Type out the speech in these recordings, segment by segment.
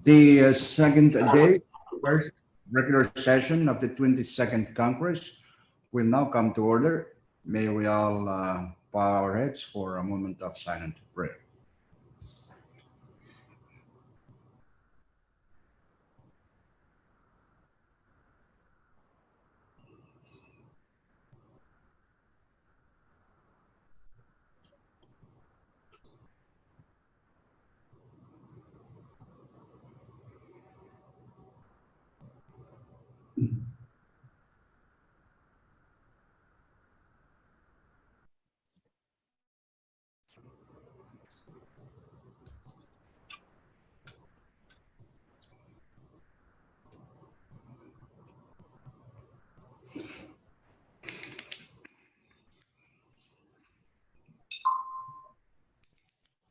The second day, first regular session of the 22nd Congress will now come to order. May we all bow our heads for a moment of silent prayer.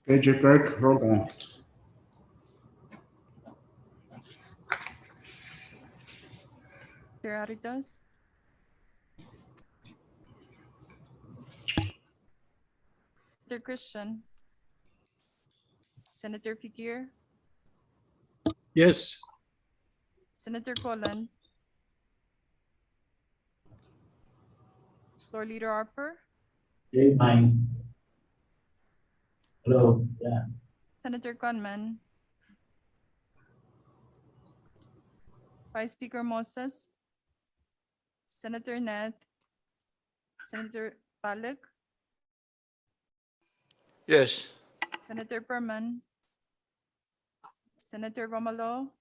Okay, Chief Clerk, roll call. Chair Aritos, Senator Christian, Senator Figueroa, Yes. Senator Colon, Floor Leader Harper, Okay, mine. Hello. Yeah. Senator Conman, Vice Speaker Moses, Senator Net, Senator Palak, Yes. Senator Perman, Senator Romalo,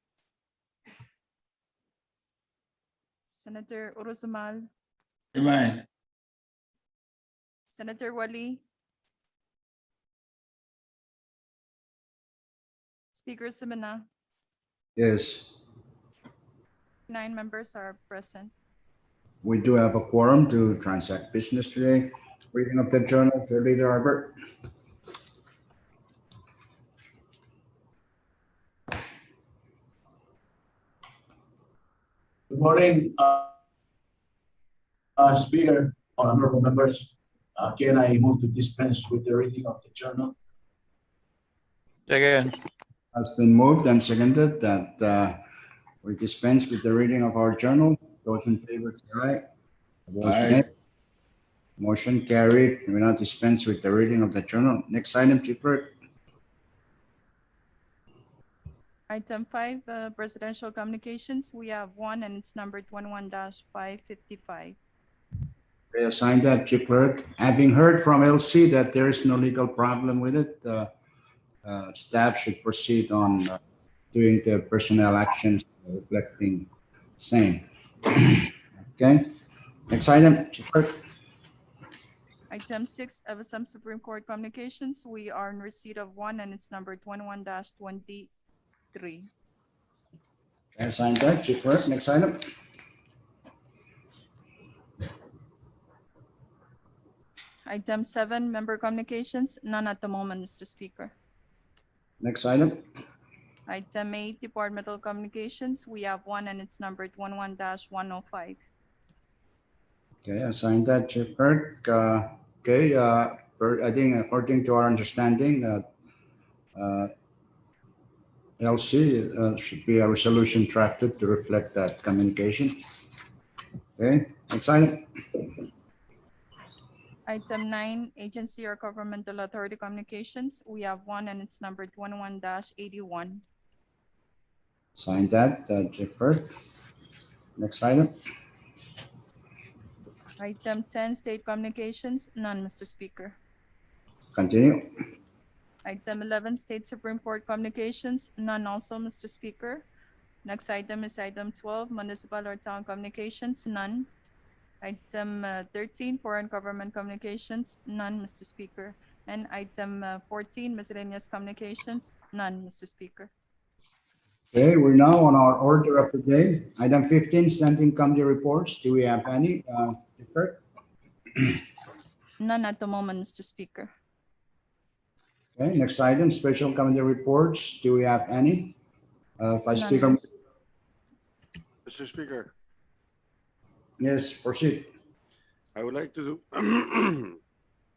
Senator Uruzumal, Mine. Senator Wali, Speaker Semina. Yes, 9 members are present. we do have a quorum to transact business today. Reading of the journal for Leader Albert. Good morning, Speaker, honorable members. Can I move to dispense with the reading of the journal? Second. Has been moved and seconded that we dispense with the reading of our journal. Those in favor say aye. Opposed, nay. Motion carried. We will not dispense with the reading of the journal. Next item, Chief Clerk. Item 5, presidential communications. We have one and it's numbered 11-555. We assign that, Chief Clerk. Having heard from LC that there is no legal problem with it, staff should proceed on doing the personnel actions reflecting same. Okay. Next item, Chief Clerk. Item 6, some Supreme Court communications. We are in receipt of one and it's numbered 21-23. Assign that, Chief Clerk. Next item. Item 7, member communications. None at the moment, Mr. Speaker. Next item. Item 8, departmental communications. We have one and it's numbered 11-105. Okay, assign that, Chief Clerk. Okay, I think according to our understanding that LC should be a resolution drafted to reflect that communication. Okay, next item. Item 9, agency or governmental authority communications. We have one and it's numbered 11-81. Sign that, Chief Clerk. Next item. Item 10, state communications. None, Mr. Speaker. Continue. Item 11, State Supreme Court communications, none also, Mr. Speaker. Next item is item 12, municipal or town communications, none. Item 13, foreign government communications, none, Mr. Speaker. And item 14, miscellaneous communications, none, Mr. Speaker. Okay, we're now on our order of the day. Item 15, standing committee reports. Do we have any, Chief Clerk? None at the moment, Mr. Speaker. Okay, next item, special committee reports. Do we have any? Vice None, Speaker. Mr. Speaker, Yes, proceed. I would like to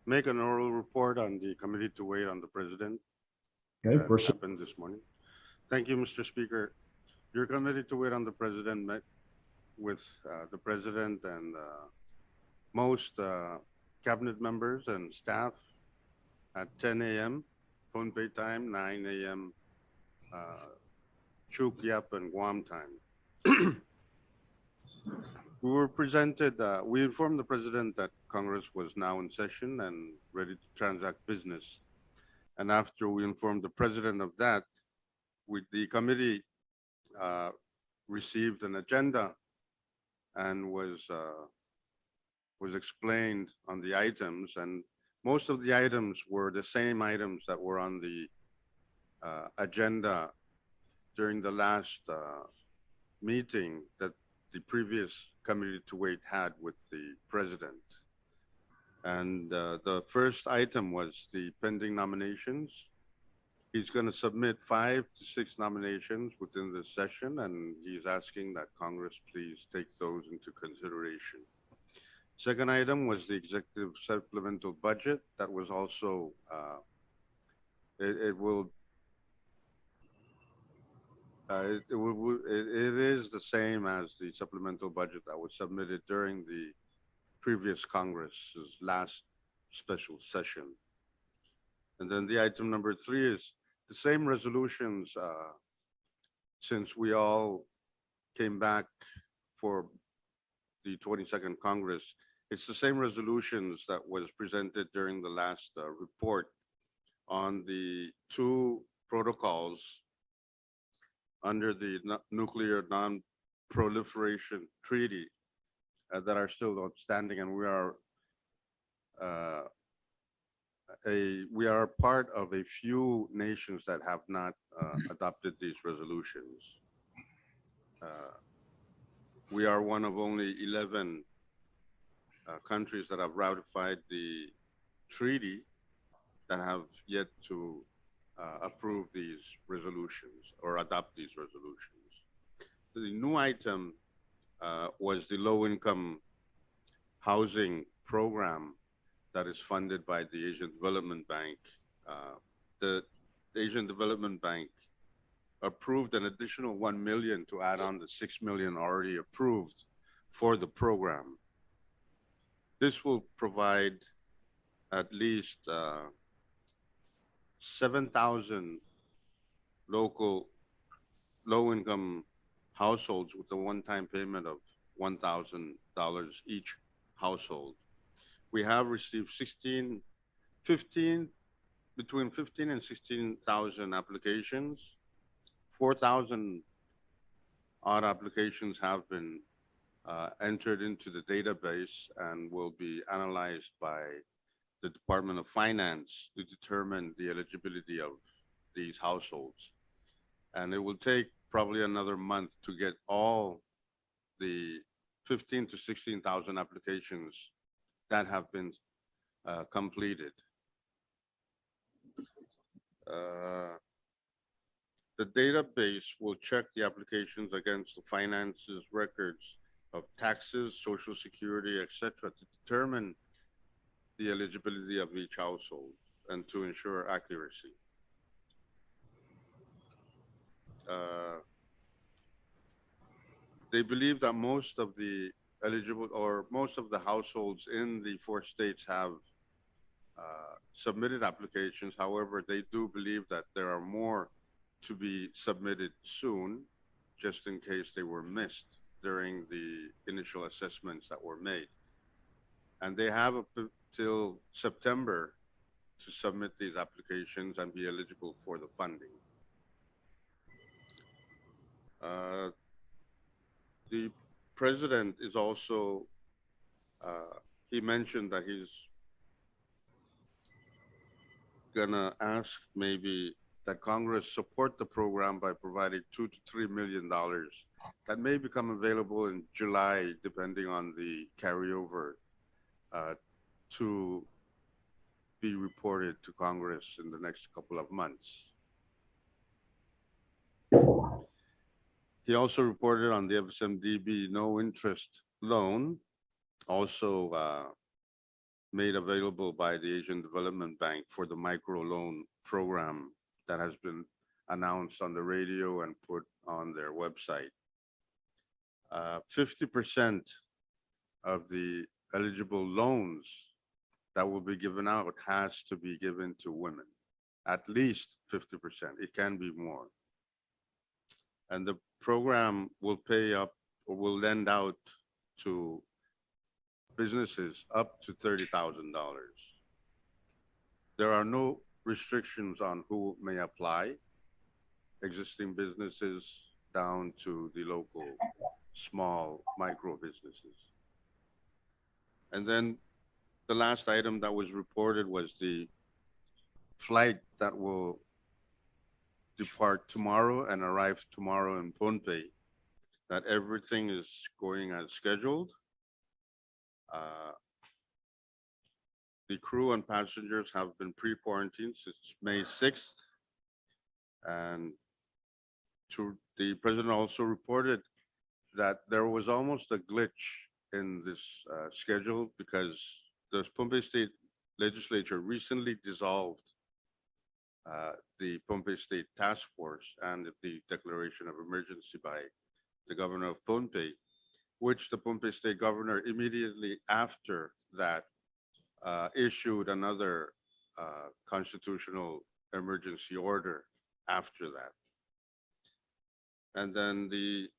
make an oral report on the committee to wait on the president. Okay, That proceed. happened this morning. Thank you, Mr. Speaker. Your committee to wait on the president met with the president and most cabinet members and staff at 10 a.m. Phone pay time, 9 a.m. Chuk Yap and Guam time. We were presented, we informed the president that Congress was now in session and ready to transact business. And after we informed the president of that, the committee received an agenda and was explained on the items. And most of the items were the same items that were on the agenda during the last meeting that the previous committee to wait had with the president. And the first item was the pending nominations. He's going to submit 5 to 6 nominations within this session, and he's asking that Congress please take those into consideration. Second item was the executive supplemental budget. That was also, it is the same as the supplemental budget that was submitted during the previous Congress's last special session. And then the item number 3 is the same resolutions, since we all came back for the 22nd Congress. It's the same resolutions that was presented during the last report on the 2 protocols under the Nuclear Non-Proliferation Treaty that are still outstanding, and we are part of a few nations that have not adopted these resolutions. We are one of only 11 countries that have ratified the treaty that have yet to approve these resolutions or adopt these resolutions. The new item was the low-income housing program that is funded by the Asian Development Bank. The Asian Development Bank approved an additional 1 million to add on the 6 million already approved for the program. This will provide at least 7,000 local low-income households with a one-time payment of $1,000 each household. We have received between 15 and 16,000 applications. 4,000 odd applications have been entered into the database and will be analyzed by the Department of Finance to determine the eligibility of these households. And it will take probably another month to get all the 15 to 16,000 applications that have been completed. The database will check the applications against the finances records of taxes, social security, etc., to determine the eligibility of each household and to ensure accuracy. They believe that most of the eligible or most of the households in the 4 states have submitted applications. However, they do believe that there are more to be submitted soon, just in case they were missed during the initial assessments that were made. And they have up till September to submit these applications and be eligible for the funding. The president is also, he mentioned that he's gonna ask maybe that Congress support the program by providing $2 to $3 million that may become available in July, depending on the carryover to be reported to Congress in the next couple of months. He also reported on the FSMDB no interest loan, also made available by the Asian Development Bank for the microloan program that has been announced on the radio and put on their website. 50% of the eligible loans that will be given out has to be given to women, at least 50%. It can be more. And the program will pay up or will lend out to businesses up to $30,000. There are no restrictions on who may apply, existing businesses down to the local small micro businesses. And then the last item that was reported was the flight that will depart tomorrow and arrive tomorrow in Pohnpei, that everything is going as scheduled. The crew and passengers have been pre-quarantined since May 6th. And the president also reported that there was almost a glitch in this schedule because the Pohnpei State Legislature recently dissolved the Pohnpei State Task Force and the declaration of emergency by the governor of Pohnpei, which the Pohnpei State governor immediately after that issued another constitutional emergency order after that. And then the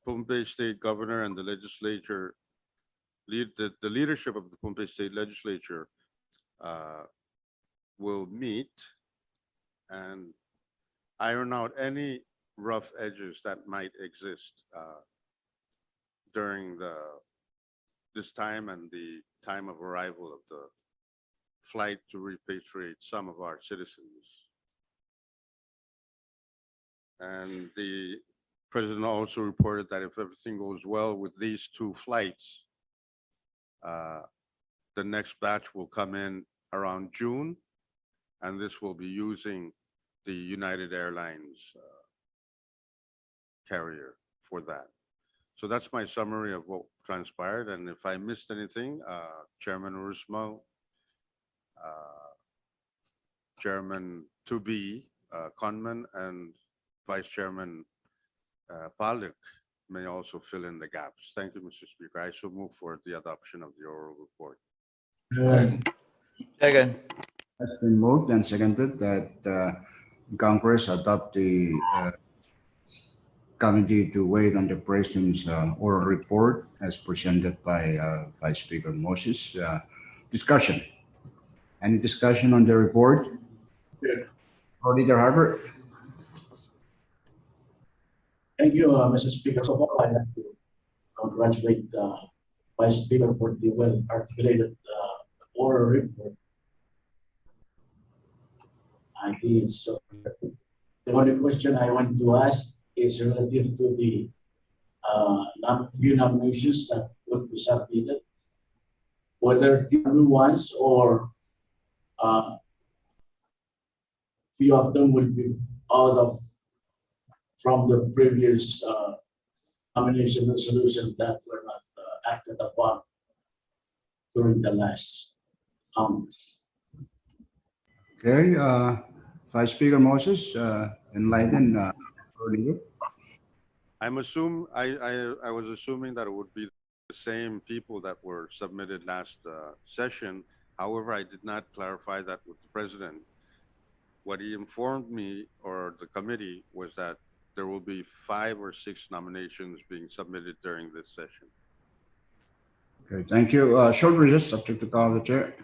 Pohnpei State governor and the legislature, the leadership of the Pohnpei State Legislature will meet and iron out any rough edges that might exist during this time and the time of arrival of the flight to repatriate some of our citizens. And the president also reported that if everything goes well with these two flights, the next batch will come in around June, and this will be using the United Airlines carrier for that. So that's my summary of what transpired. And if I missed anything, Chairman Rusmo, Chairman to-be Conman, and Vice Chairman Palik may also fill in the gaps. Thank you, Mr. Speaker. I shall move for the adoption of the oral report. Second. Has been moved and seconded that Congress adopt the committee to wait on the President's oral report as presented by Vice Speaker Moses. Discussion. Any discussion on the report? Leader Harbor. Thank you, Mr. Speaker. So far, I'd like to congratulate Vice Speaker for the well-articulated oral report. I think it's the only question I want to ask is relative to the few nominations that would be submitted, whether the new ones or few of them will be out of from the previous nomination resolution that were not acted upon during the last Congress. Okay, Vice Speaker Moses, enlighten leader. I was assuming that it would be the same people that were submitted last session. However, I did not clarify that with the president. What he informed me or the committee was that there will be 5 or 6 nominations being submitted during this session. Okay, thank you. Short recess, subject to call of the chair.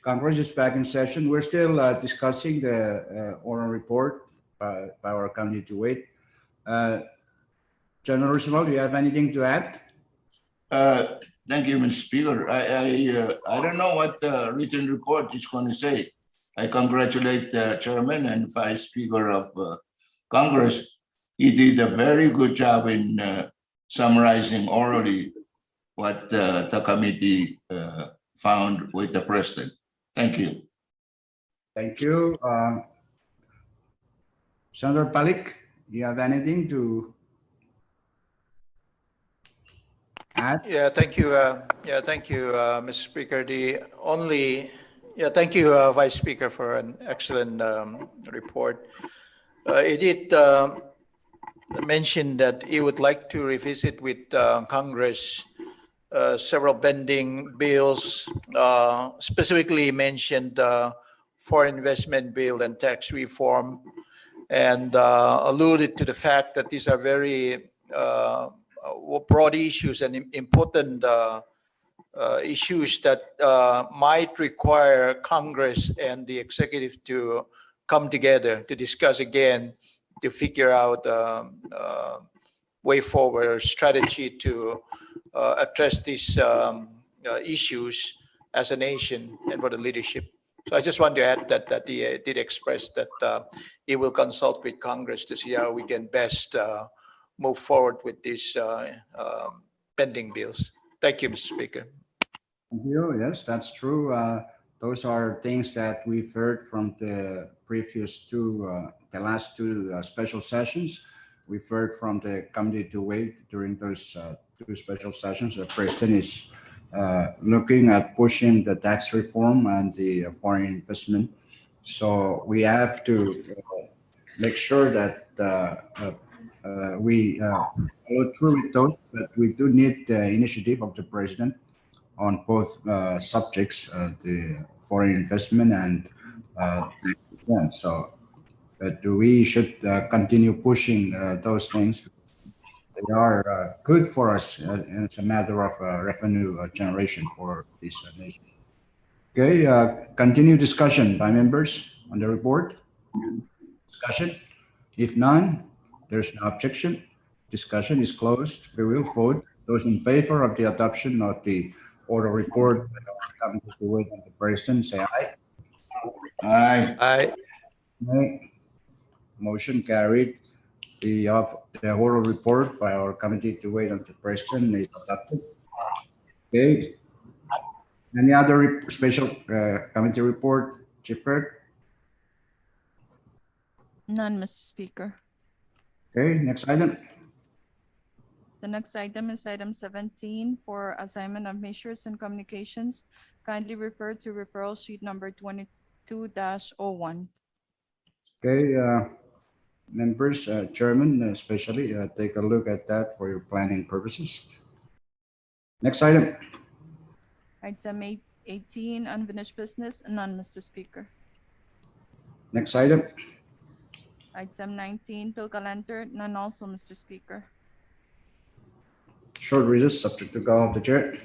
Congress is back in session. We're still discussing the oral report by our committee to wait. General Roosevelt, do you have anything to add? Thank you, Mr. Speaker. I don't know what the written report is going to say. I congratulate the chairman and vice speaker of Congress. He did a very good job in summarizing orally what the committee found with the president. Thank you. Thank you. Senator Palik, do you have anything to add? Yeah, thank you. Mr. Speaker. Thank you, Vice Speaker, for an excellent report. It did mention that he would like to revisit with Congress several pending bills, specifically mentioned foreign investment bill and tax reform, and alluded to the fact that these are very broad issues and important issues that might require Congress and the executive to come together to discuss again to figure out way forward or strategy to address these issues as a nation and for the leadership. So I just want to add that he did express that he will consult with Congress to see how we can best move forward with these pending bills. Thank you, Mr. Speaker. Thank you. Yes, that's true. Those are things that we've heard from the previous the last two special sessions. We've heard from the committee to wait during those two special sessions. The president is looking at pushing the tax reform and the foreign investment. So we have to make sure that we follow through with those, but we do need the initiative of the president on both subjects, the foreign investment and reform. So we should continue pushing those things. They are good for us, and it's a matter of revenue generation for this nation. Okay, continue discussion by members on the report. Discussion. If none, there's no objection. Discussion is closed. We will vote. Those in favor of the adoption of the oral report coming to wait on the president, say aye. Aye. Nay. Motion carried. The oral report by our committee to wait on the president is adopted. Okay. Any other special committee report, Chief Clerk? None, Mr. Speaker. Okay, next item. The next item is item 17 for assignment of measures and communications. Kindly refer to referral sheet number 22-01. Okay, members, chairman, especially, take a look at that for your planning purposes. Next item. Item 18, unfinished business. None, Mr. Speaker. Next item. Item 19, bill calendar. None also, Mr. Speaker. Short recess, subject to call of the chair.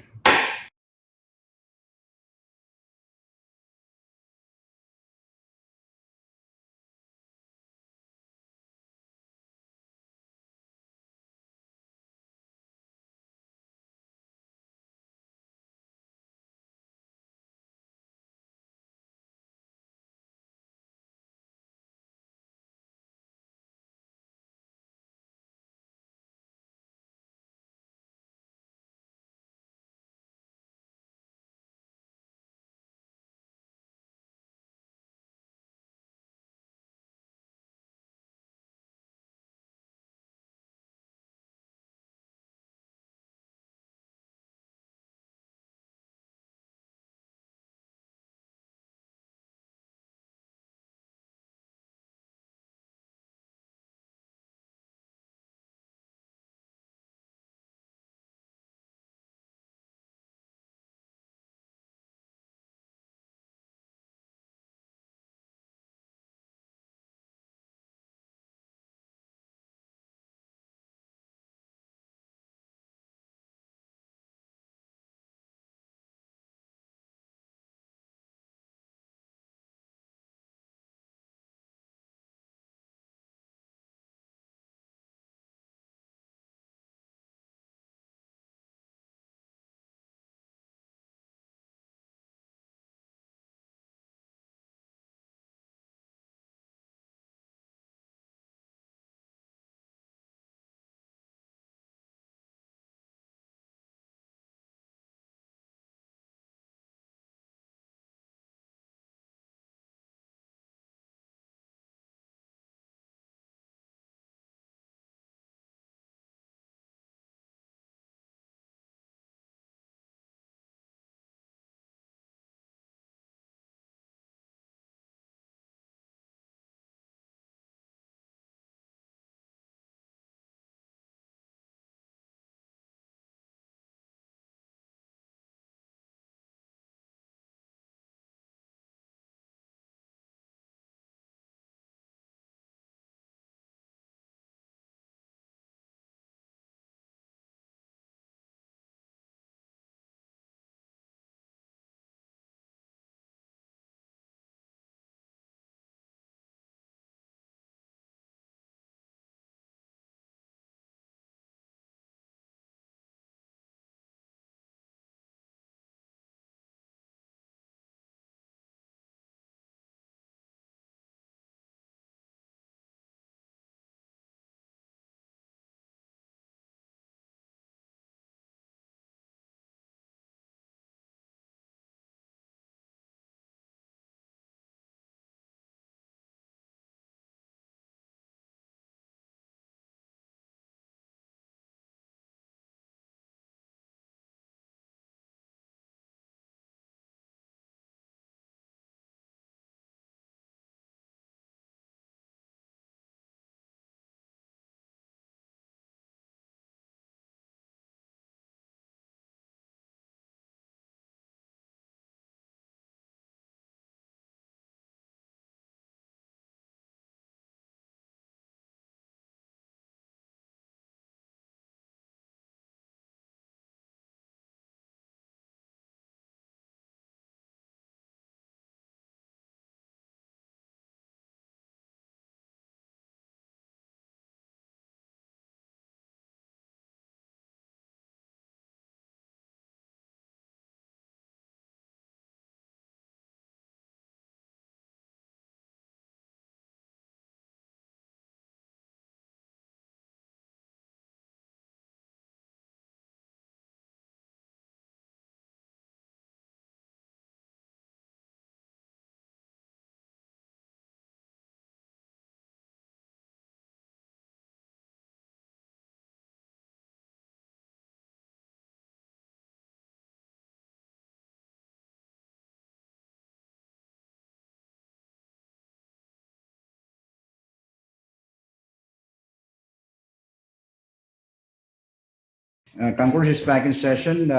Congress is back in session.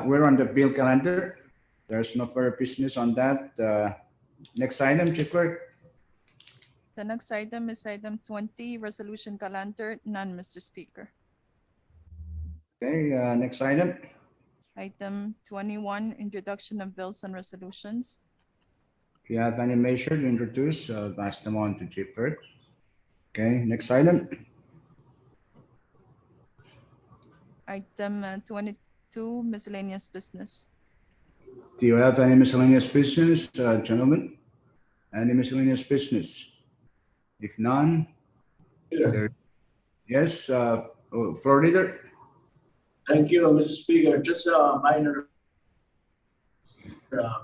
We're on the bill calendar. There's no further business on that. Next item, Chief Clerk. The next item is item 20, resolution calendar. None, Mr. Speaker. Okay, next item. Item 21, introduction of bills and resolutions. If you have any measure to introduce, pass them on to Chief Clerk. Okay, next item. Item 22, miscellaneous business. Do you have any miscellaneous business, gentlemen? Any miscellaneous business? If none, there, yes, floor leader. Thank you, Mr. Speaker. Just a minor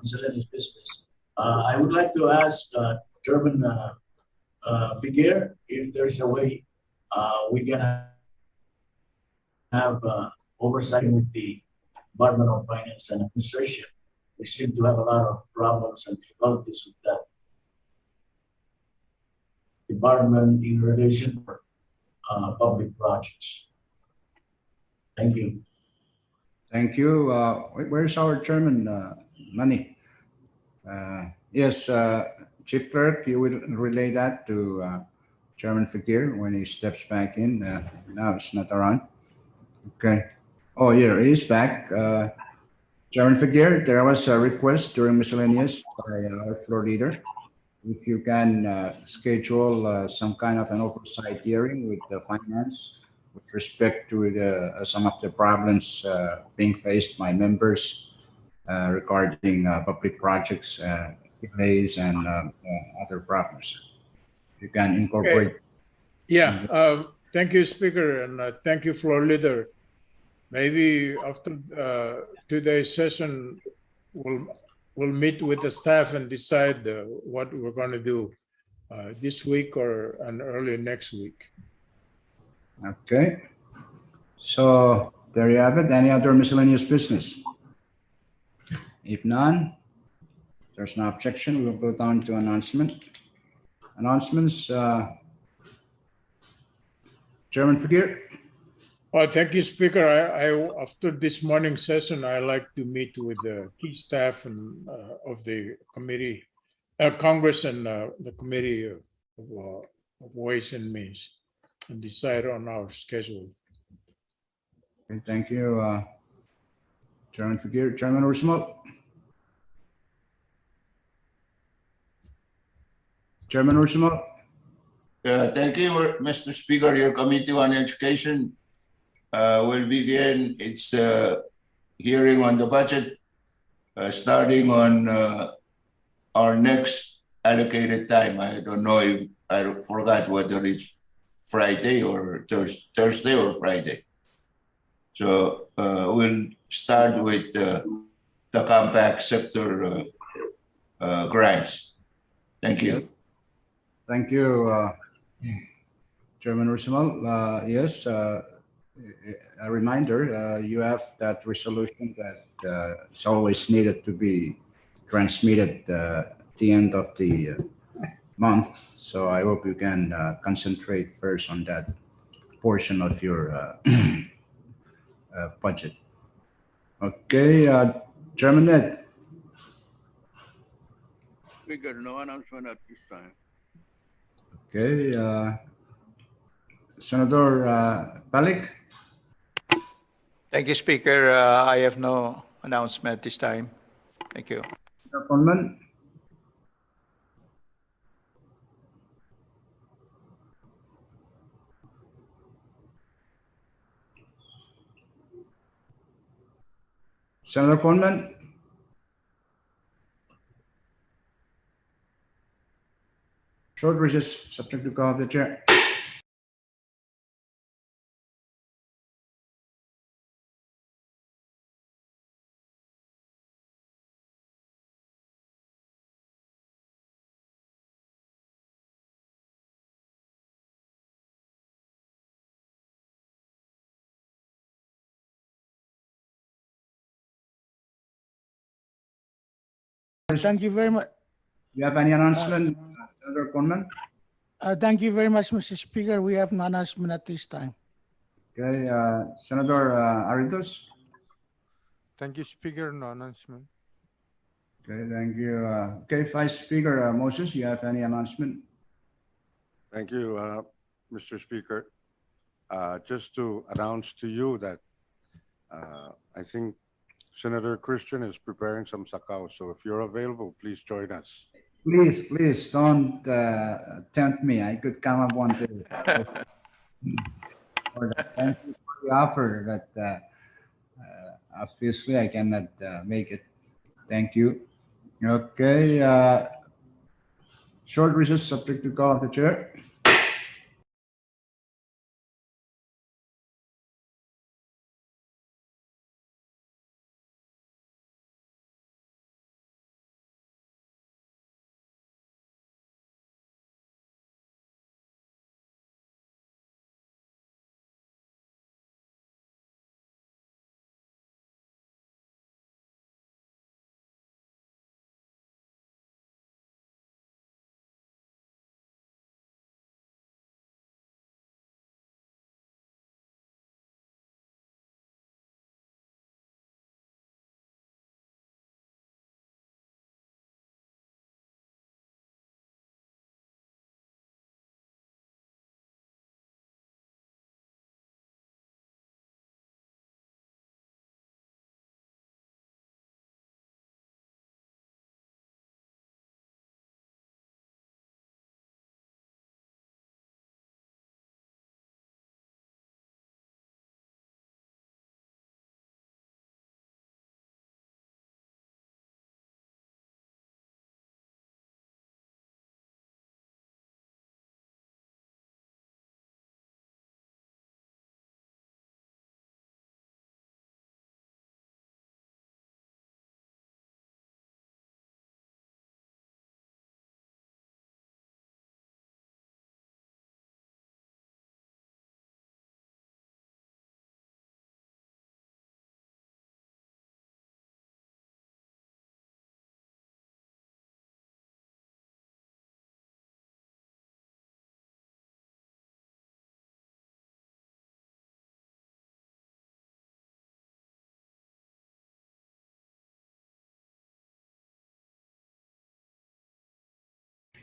miscellaneous business. I would like to ask Chairman Figuer if there's a way we can have oversight with the Department of Finance and Administration. We seem to have a lot of problems and difficulties with that department in relation to public projects. Thank you. Thank you. Where's our chairman, Manny? Yes, Chief Clerk, you will relay that to Chairman Fakir when he steps back in. Now it's not around. Okay. Oh, yeah, he's back. Chairman Fakir, there was a request during miscellaneous by our floor leader. If you can schedule some kind of an oversight hearing with the finance with respect to some of the problems being faced by members regarding public projects, delays, and other problems. You can incorporate. Okay. Yeah, thank you, Speaker, and thank you, Floor Leader. Maybe after today's session, we'll meet with the staff and decide what we're going to do this week or early next week. Okay. So there you have it. Any other miscellaneous business? If none, there's no objection. We'll go down to announcement. Announcements. Chairman Fakir. Thank you, Speaker. I after this morning session, I like to meet with the key staff and of the committee, Congress, and the Committee of Ways and Means, and decide on our schedule. Okay, thank you, Chairman Fakir. Chairman Roosevelt. Chairman Roosevelt. Thank you, Mr. Speaker. Your Committee on Education will begin its hearing on the budget starting on our next allocated time. I don't know if I forgot whether it's Friday or Thursday or Friday. So we'll start with the compact sector grants. Thank you. Thank you, Chairman Roosevelt. Yes, a reminder, you have that resolution that is always needed to be transmitted at the end of the month. So I hope you can concentrate first on that portion of your budget. Okay, Chairman Ned. We got no announcement at this time. Okay, Senator Palik. Thank you, Speaker. I have no announcement this time. Thank you. Senator Conman. Senator Conman. Short recess, subject to call of the chair. Thank you very much. You have any announcement, Senator Conman? Thank you very much, Mr. Speaker. We have no announcement at this time. Okay, Senator Aritos. Thank you, Speaker. No announcement. Okay, thank you. Okay, Vice Speaker Moses, you have any announcement? Thank you, Mr. Speaker. Just to announce to you that I think Senator Christian is preparing some sakao. So if you're available, please join us. Please don't tempt me. I could come up one day. Thank you for the offer, but obviously I cannot make it. Thank you. Okay, short recess subject to call of the chair.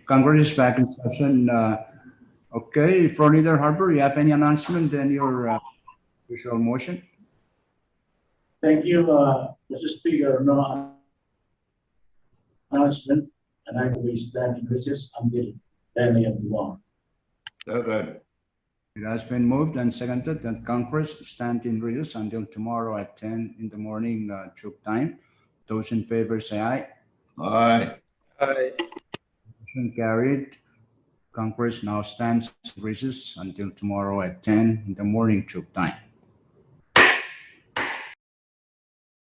Congress is back in session. Okay, for Leader Harper, you have any announcement and your usual motion? Thank you, Mr. Speaker. No announcement, and I will stand in recess until 10 a.m. tomorrow. Okay. It has been moved and seconded that Congress stand in recess until tomorrow at 10 in the morning, Chuk time. Those in favor say aye. Aye. Aye. Motion carried. Congress now stands in recess until tomorrow at 10 in the morning, Chuk time.